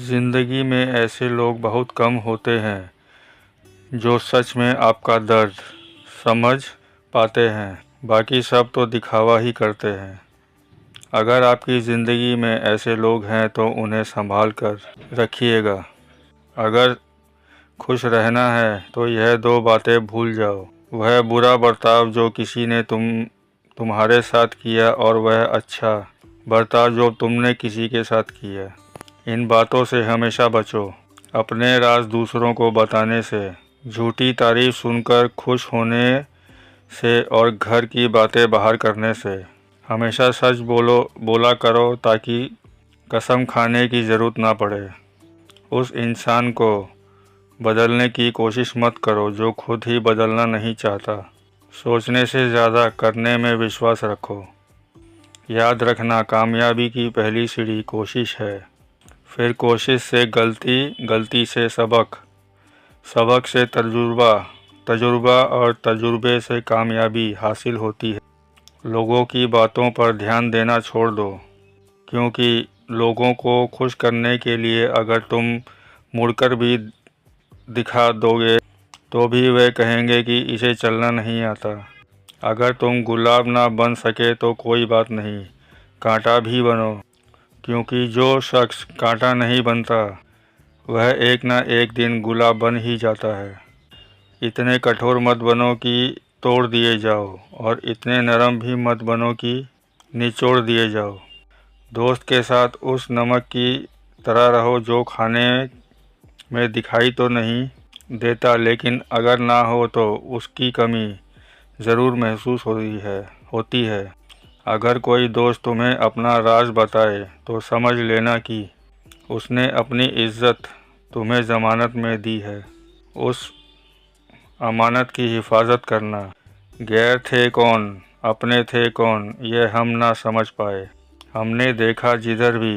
ज़िंदगी में ऐसे लोग बहुत कम होते हैं जो सच में आपका दर्द समझ पाते हैं। बाकी सब तो दिखावा ही करते हैं। अगर आपकी ज़िंदगी में ऐसे लोग हैं तो उन्हें संभाल कर रखिएगा। अगर खुश रहना है तो यह दो बातें भूल जाओ, वह बुरा बर्ताव जो किसी ने तुम्हारे साथ किया और वह अच्छा बर्ताव जो तुमने किसी के साथ किया। इन बातों से हमेशा बचो। अपने राज दूसरों को बताने से, झूठी तारीफ सुनकर खुश होने से और घर की बातें बाहर करने से। हमेशा सच बोला करो ताकि कसम खाने की ज़रूरत ना पड़े। उस इंसान को बदलने की कोशिश मत करो जो खुद ही बदलना नहीं चाहता। सोचने से ज़्यादा करने में विश्वास रखो। याद रखना, कामयाबी की पहली सीढ़ी कोशिश है, फिर कोशिश से गलती, गलती से सबक, सबक से तजुर्बा, तजुर्बा और तजुर्बे से कामयाबी हासिल होती है। लोगों की बातों पर ध्यान देना छोड़ दो, क्योंकि लोगों को खुश करने के लिए अगर तुम मुड़कर भी दिखा दोगे तो भी वे कहेंगे कि इसे चलना नहीं आता। अगर तुम गुलाब ना बन सके तो कोई बात नहीं, कांटा भी बनो, क्योंकि जो शख्स कांटा नहीं बनता वह एक ना एक दिन गुलाब बन ही जाता है। इतने कठोर मत बनो कि तोड़ दिए जाओ और इतने नरम भी मत बनो कि निचोड़ दिए जाओ। दोस्त के साथ उस नमक की तरह रहो जो खाने में दिखाई तो नहीं देता, लेकिन अगर ना हो तो उसकी कमी ज़रूर महसूस होती है। अगर कोई दोस्त तुम्हें अपना राज बताए तो समझ लेना कि उसने अपनी इज्जत तुम्हें ज़मानत में दी है। उस अमानत की हिफाजत करना। गैर थे कौन, अपने थे कौन, ये हम ना समझ पाए। हमने देखा जिधर भी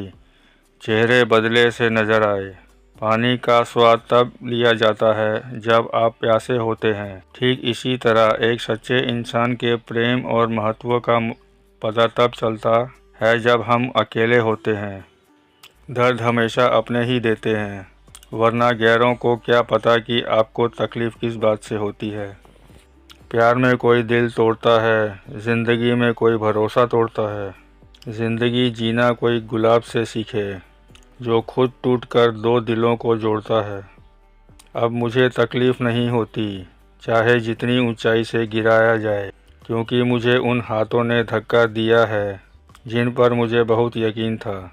चेहरे बदले से नज़र आए। पानी का स्वाद तब लिया जाता है जब आप प्यासे होते हैं। ठीक इसी तरह एक सच्चे इंसान के प्रेम और महत्व का पता तब चलता है जब हम अकेले होते हैं। दर्द हमेशा अपने ही देते हैं, वरना गैरों को क्या पता कि आपको तकलीफ़ किस बात से होती है। प्यार में कोई दिल तोड़ता है, ज़िंदगी में कोई भरोसा तोड़ता है। ज़िंदगी जीना कोई गुलाब से सीखे जो खुद टूटकर दो दिलों को जोड़ता है। अब मुझे तकलीफ़ नहीं होती चाहे जितनी ऊंचाई से गिराया जाए, क्योंकि मुझे उन हाथों ने धक्का दिया है जिन पर मुझे बहुत यकीन था।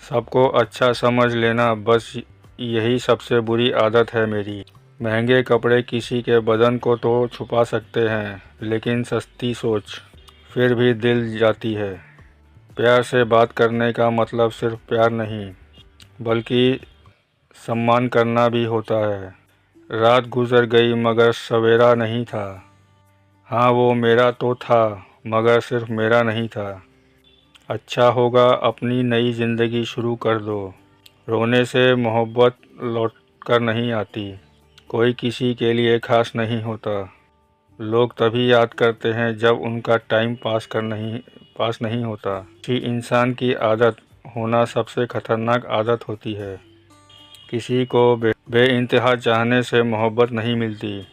सबको अच्छा समझ लेना, बस यही सबसे बुरी आदत है मेरी। महंगे कपड़े किसी के बदन को तो छुपा सकते हैं, लेकिन सस्ती सोच फिर भी दिल जाती है। प्यार से बात करने का मतलब सिर्फ प्यार नहीं, बल्कि सम्मान करना भी होता है। रात गुजर गई मगर सवेरा नहीं था। हाँ, वो मेरा तो था मगर सिर्फ मेरा नहीं था। अच्छा होगा अपनी नई ज़िंदगी शुरू कर दो। रोने से मोहब्बत लौट कर नहीं आती। कोई किसी के लिए खास नहीं होता। लोग तभी याद करते हैं जब उनका टाइम पास नहीं होता। किसी इंसान की आदत होना सबसे खतरनाक आदत होती है। किसी को बेइंतहा चाहने से मोहब्बत नहीं मिलती।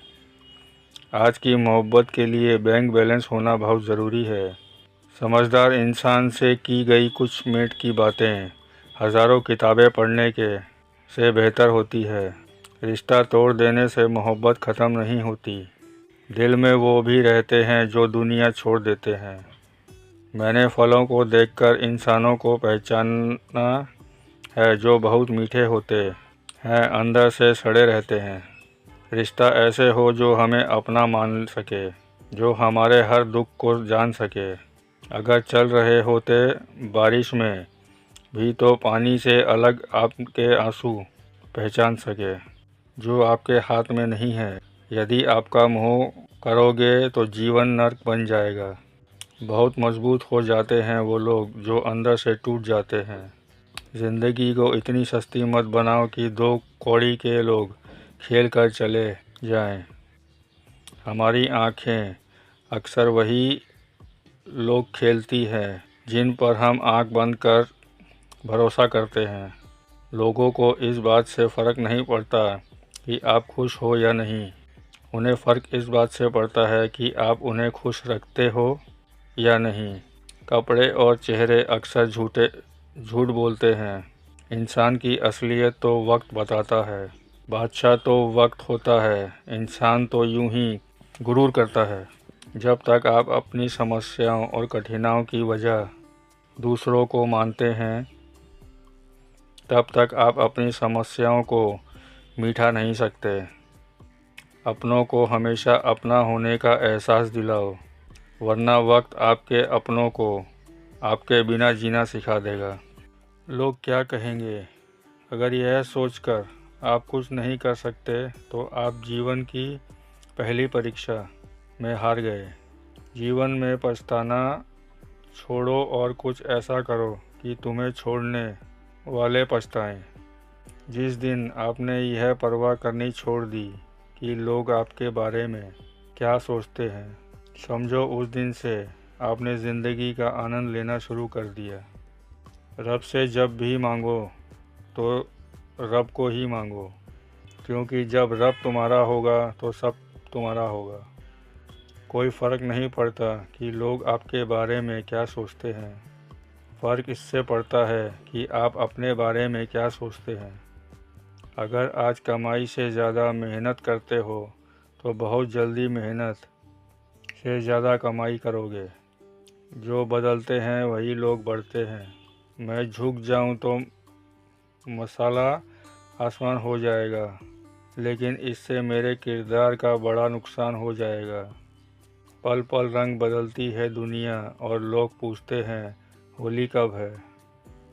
आज की मोहब्बत के लिए बैंक बैलेंस होना बहुत ज़रूरी है। समझदार इंसान से की गई कुछ मिनट की बातें हज़ारों किताबें पढ़ने के से बेहतर होती है। रिश्ता तोड़ देने से मोहब्बत ख़त्म नहीं होती। दिल में वो भी रहते हैं जो दुनिया छोड़ देते हैं। मैंने फलों को देखकर इंसानों को पहचाना है जो बहुत मीठे होते हैं, अंदर से सड़े रहते हैं। रिश्ता ऐसे हो जो हमें अपना मान सके, जो हमारे हर दुख को जान सके। अगर चल रहे होते बारिश में भी तो पानी से अलग आपके आंसू पहचान सके, जो आपके हाथ में नहीं है। यदि आपका मोह करोगे तो जीवन नर्क बन जाएगा। बहुत मजबूत हो जाते हैं वो लोग जो अंदर से टूट जाते हैं। ज़िंदगी को इतनी सस्ती मत बनाओ कि दो कौड़ी के लोग खेल कर चले जाएं। हमारी आँखें अक्सर वही लोग खेलती हैं जिन पर हम आँख बंद कर भरोसा करते हैं। लोगों को इस बात से फ़र्क नहीं पड़ता कि आप खुश हो या नहीं, उन्हें फ़र्क इस बात से पड़ता है कि आप उन्हें खुश रखते हो या नहीं। कपड़े और चेहरे अक्सर झूठ बोलते हैं। इंसान की असलियत तो वक्त बताता है। बादशाह तो वक्त होता है, इंसान तो यूं ही गुरूर करता है। जब तक आप अपनी समस्याओं और कठिनाइयों की वजह दूसरों को मानते हैं, तब तक आप अपनी समस्याओं को मिटा नहीं सकते। अपनों को हमेशा अपना होने का एहसास दिलाओ, वरना वक्त आपके अपनों को आपके बिना जीना सिखा देगा। लोग क्या कहेंगे? अगर यह सोचकर आप कुछ नहीं कर सकते तो आप जीवन की पहली परीक्षा में हार गए। जीवन में पछताना छोड़ो और कुछ ऐसा करो कि तुम्हें छोड़ने वाले पछताएं। जिस दिन आपने यह परवाह करनी छोड़ दी कि लोग आपके बारे में क्या सोचते हैं, समझो उस दिन से आपने ज़िंदगी का आनंद लेना शुरू कर दिया। रब से जब भी मांगो तो रब को ही मांगो, क्योंकि जब रब तुम्हारा होगा तो सब तुम्हारा होगा। कोई फ़र्क नहीं पड़ता कि लोग आपके बारे में क्या सोचते हैं, फ़र्क इससे पड़ता है कि आप अपने बारे में क्या सोचते हैं। अगर आज कमाई से ज़्यादा मेहनत करते हो तो बहुत जल्दी मेहनत से ज़्यादा कमाई करोगे। जो बदलते हैं वही लोग बढ़ते हैं। मैं झुक जाऊं तो मसाला आसमान हो जाएगा, लेकिन इससे मेरे किरदार का बड़ा नुकसान हो जाएगा। पल पल रंग बदलती है दुनिया और लोग पूछते हैं होली कब है।